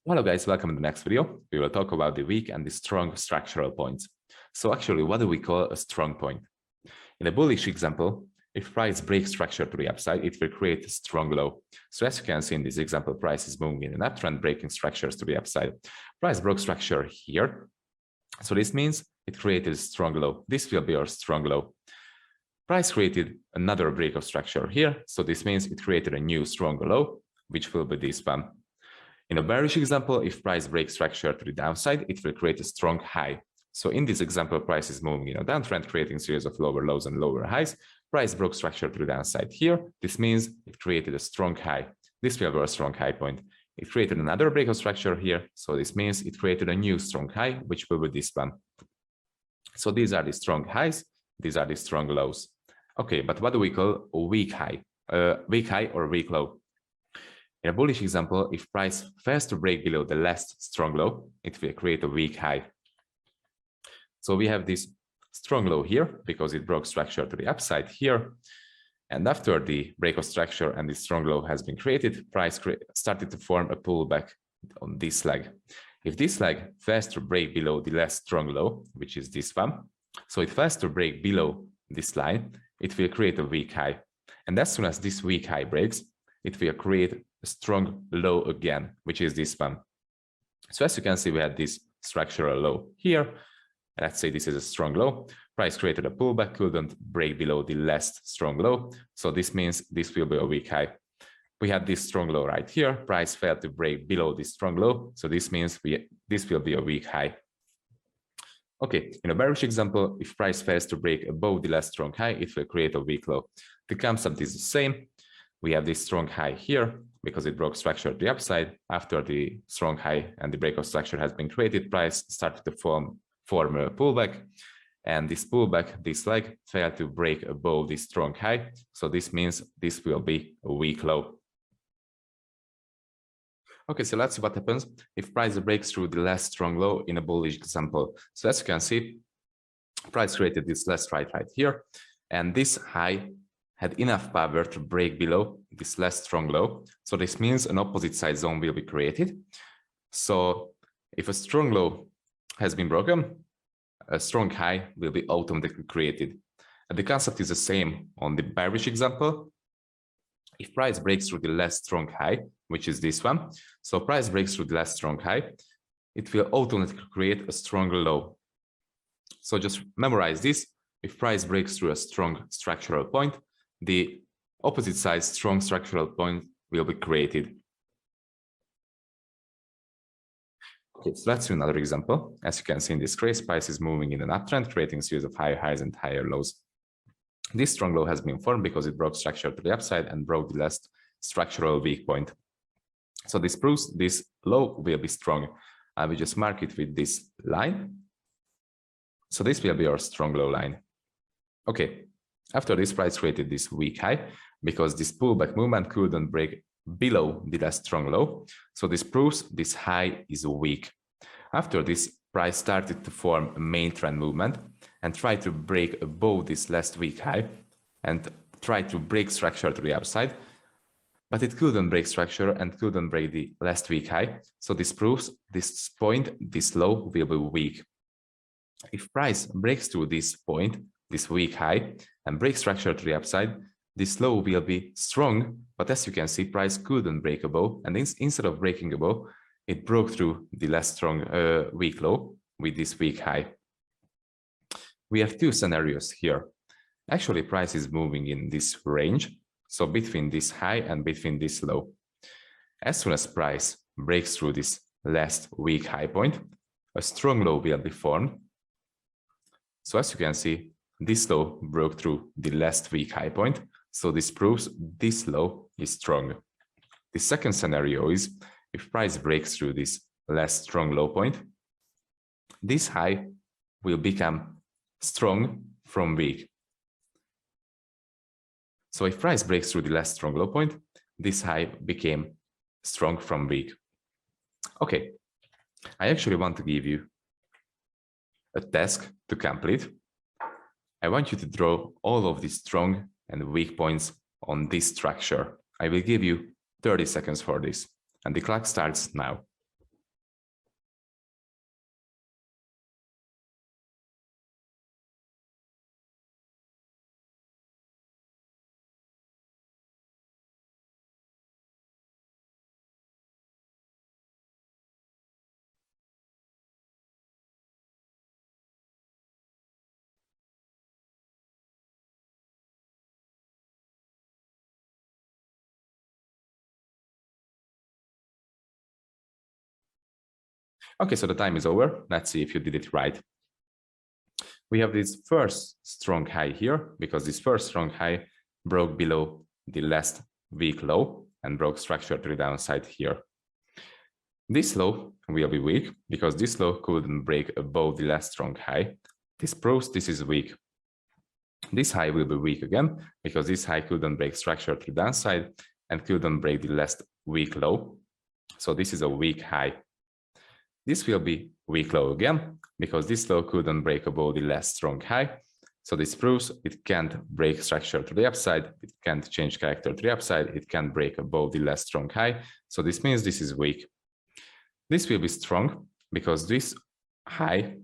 Hello guys, welcome to the next video. We will talk about the weak and the strong structural points. So actually, what do we call a strong point? In a bullish example, if price breaks structure to the upside, it will create a strong low. So as you can see in this example, price is moving in an uptrend, breaking structures to the upside. Price broke structure here. So this means it created a strong low. This will be our strong low. Price created another break of structure here. So this means it created a new strong low, which will be this one. In a bearish example, if price breaks structure to the downside, it will create a strong high. So in this example, price is moving in a downtrend, creating a series of lower lows and lower highs. Price broke structure to the downside here. This means it created a strong high. This will be a strong high point. It created another break of structure here. So this means it created a new strong high, which will be this one. So these are the strong highs. These are the strong lows. Okay, but what do we call a weak high? Weak high or weak low? In a bullish example, if price fails to break below the last strong low, it will create a weak high. So we have this strong low here because it broke structure to the upside here. And after the break of structure and the strong low has been created, price started to form a pullback on this leg. If this leg fails to break below the last strong low, which is this one, so it fails to break below this line, it will create a weak high. And as soon as this weak high breaks, it will create a strong low again, which is this one. So as you can see, we had this structural low here. Let's say this is a strong low. Price created a pullback, couldn't break below the last strong low. So this means this will be a weak high. We had this strong low right here. Price failed to break below this strong low. So this means this will be a weak high. Okay, in a bearish example, if price fails to break above the last strong high, it will create a weak low. The concept is the same. We have this strong high here because it broke structure to the upside. After the strong high and the break of structure has been created, price started to form a pullback. And this pullback, this leg, failed to break above this strong high. So this means this will be a weak low. Okay, so let's see what happens if price breaks through the last strong low in a bullish example. So as you can see, price created this last right here. And this high had enough power to break below this last strong low. So this means an opposite side zone will be created. So if a strong low has been broken, a strong high will be automatically created. And the concept is the same on the bearish example. If price breaks through the last strong high, which is this one, so price breaks through the last strong high, it will automatically create a stronger low. So just memorize this. If price breaks through a strong structural point, the opposite side strong structural point will be created. Okay, so let's do another example. As you can see in this case, price is moving in an uptrend, creating a series of higher highs and higher lows. This strong low has been formed because it broke structure to the upside and broke the last structural weak point. So this proves this low will be strong. I will just mark it with this line. So this will be our strong low line. Okay. After this, price created this weak high because this pullback movement couldn't break below the last strong low. So this proves this high is weak. After this, price started to form a main trend movement and tried to break above this last weak high and tried to break structure to the upside. But it couldn't break structure and couldn't break the last weak high. So this proves this point, this low will be weak. If price breaks through this point, this weak high, and break structure to the upside, this low will be strong, but as you can see, price couldn't break above, and instead of breaking above, it broke through the last strong weak low with this weak high. We have two scenarios here. Actually, price is moving in this range, so between this high and between this low. As soon as price breaks through this last weak high point, a strong low will be formed. So as you can see, this low broke through the last weak high point, so this proves this low is strong. The second scenario is if price breaks through this last strong low point, this high will become strong from weak. So if price breaks through the last strong low point, this high became strong from weak. Okay, I actually want to give you a task to complete. I want you to draw all of the strong and weak points on this structure. I will give you 30 seconds for this, and the clock starts now. Okay, so the time is over. Let's see if you did it right. We have this first strong high here because this first strong high broke below the last week low and broke structure to the downside here. This low will be weak because this low couldn't break above the last strong high. This proves this is weak. This high will be weak again because this high couldn't break structure to the downside and couldn't break the last week low. So this is a weak high. This will be weak low again because this low couldn't break above the last strong high. So this proves it can't break structure to the upside. It can't change character to the upside. It can't break above the last strong high. So this means this is weak. This will be strong because this high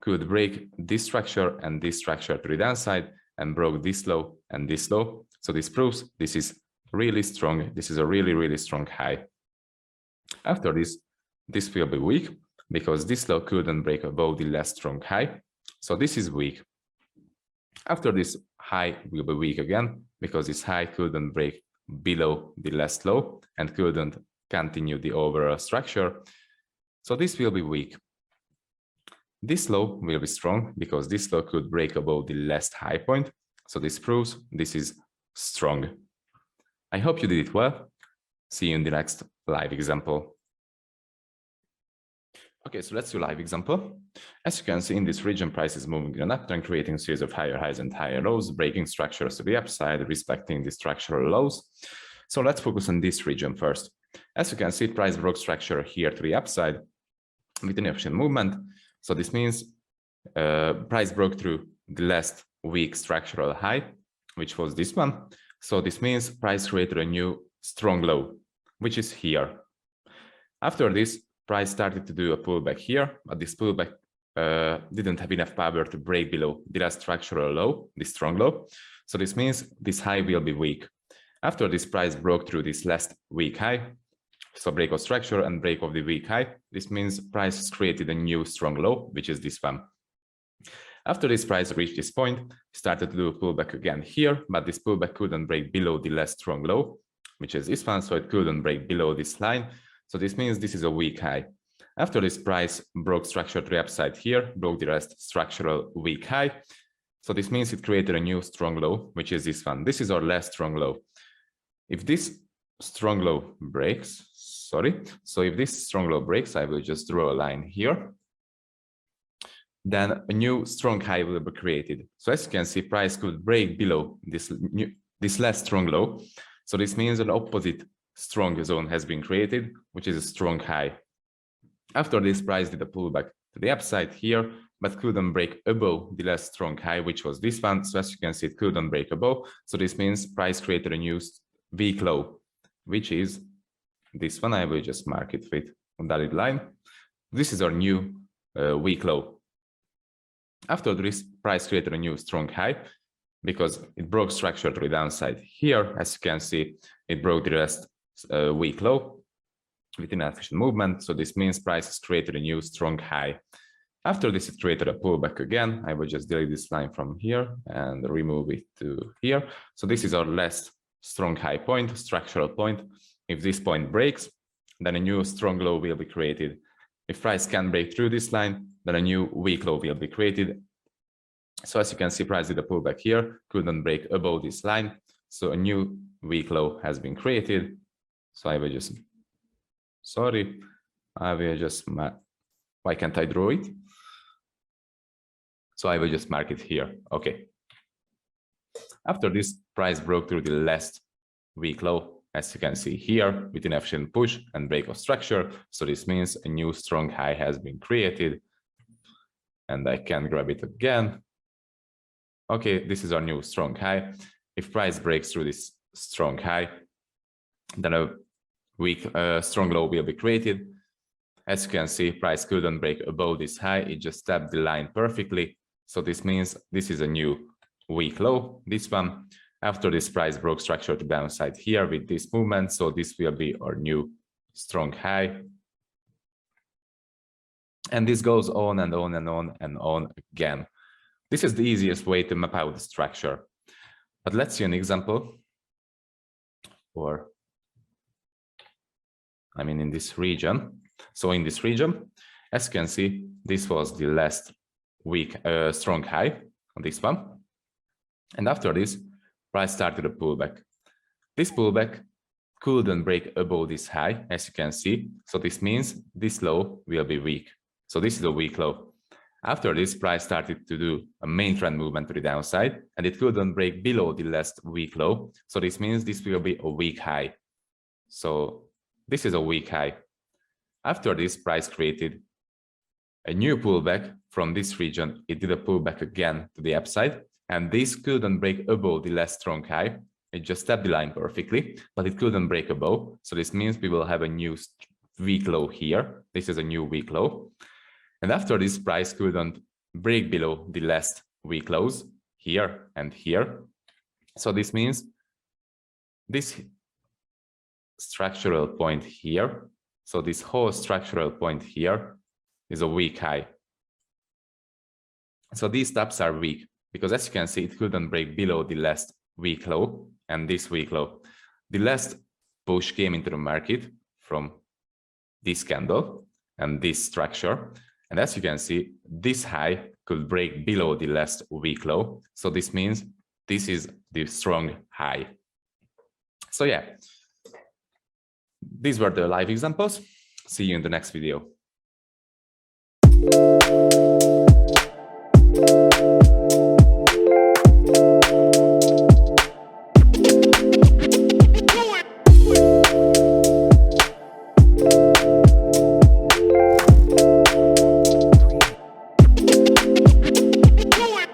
could break this structure and this structure to the downside and broke this low and this low. So this proves this is really strong. This is a really, really strong high. After this, this will be weak because this low couldn't break above the last strong high. So this is weak. After this high will be weak again because this high couldn't break below the last low and couldn't continue the overall structure. So this will be weak. This low will be strong because this low could break above the last high point. So this proves this is strong. I hope you did it well. See you in the next live example. Okay, so let's do live example. As you can see in this region, price is moving in an uptrend, creating a series of higher highs and higher lows, breaking structures to the upside, respecting the structural lows. So let's focus on this region first. As you can see, price broke structure here to the upside with an efficient movement. So this means price broke through the last week structural high, which was this one. So this means price created a new strong low, which is here. After this, price started to do a pullback here, but this pullback didn't have enough power to break below the last structural low, this strong low. So this means this high will be weak. After this price broke through this last weak high, so break of structure and break of the weak high, this means price has created a new strong low, which is this one. After this price reached this point, started to do a pullback again here, but this pullback couldn't break below the last strong low, which is this one, so it couldn't break below this line. So this means this is a weak high. After this price broke structure to the upside here, broke the last structural weak high. So this means it created a new strong low, which is this one. This is our last strong low. If this strong low breaks, so if this strong low breaks, I will just draw a line here. Then a new strong high will be created. So as you can see, price could break below this last strong low. So this means an opposite strong zone has been created, which is a strong high. After this, price did a pullback to the upside here, but couldn't break above the last strong high, which was this one. So as you can see, it couldn't break above. So this means price created a new weak low, which is this one. I will just mark it with a dotted line. This is our new weak low. After this, price created a new strong high because it broke structure to the downside here. As you can see, it broke the last weak low with an efficient movement. So this means price has created a new strong high. After this, it created a pullback again. I will just delete this line from here and remove it to here. So this is our last strong high point, structural point. If this point breaks, then a new strong low will be created. If price can break through this line, then a new weak low will be created. So as you can see, price did a pullback here, couldn't break above this line. So a new weak low has been created. So I will just, why can't I draw it? So I will just mark it here. Okay. After this, price broke through the last weak low, as you can see here, with an efficient push and break of structure. So this means a new strong high has been created. And I can grab it again. Okay, this is our new strong high. If price breaks through this strong high, then a weak strong low will be created. As you can see, price couldn't break above this high. It just tapped the line perfectly. So this means this is a new weak low, this one. After this, price broke structure to downside here with this movement. So this will be our new strong high. And this goes on and on and on and on again. This is the easiest way to map out the structure. But let's see an example. In this region. So in this region, As you can see, this was the last week strong high on this one. And after this, price started a pullback. This pullback couldn't break above this high, as you can see. So this means this low will be weak. So this is a weak low. After this, price started to do a main trend movement to the downside, and it couldn't break below the last weak low. So this means this will be a weak high. So this is a weak high. After this, price created a new pullback from this region. It did a pullback again to the upside, and this couldn't break above the last strong high. It just tapped the line perfectly, but it couldn't break above. So this means we will have a new weak low here. This is a new weak low. And after this, price couldn't break below the last weak lows here and here. So this means this structural point here, so this whole structural point here is a weak high. So these taps are weak because, as you can see, it couldn't break below the last weak low and this weak low. The last push came into the market from this candle and this structure. And as you can see, this high could break below the last weak low. So this means this is the strong high. So yeah, these were the live examples. See you in the next video.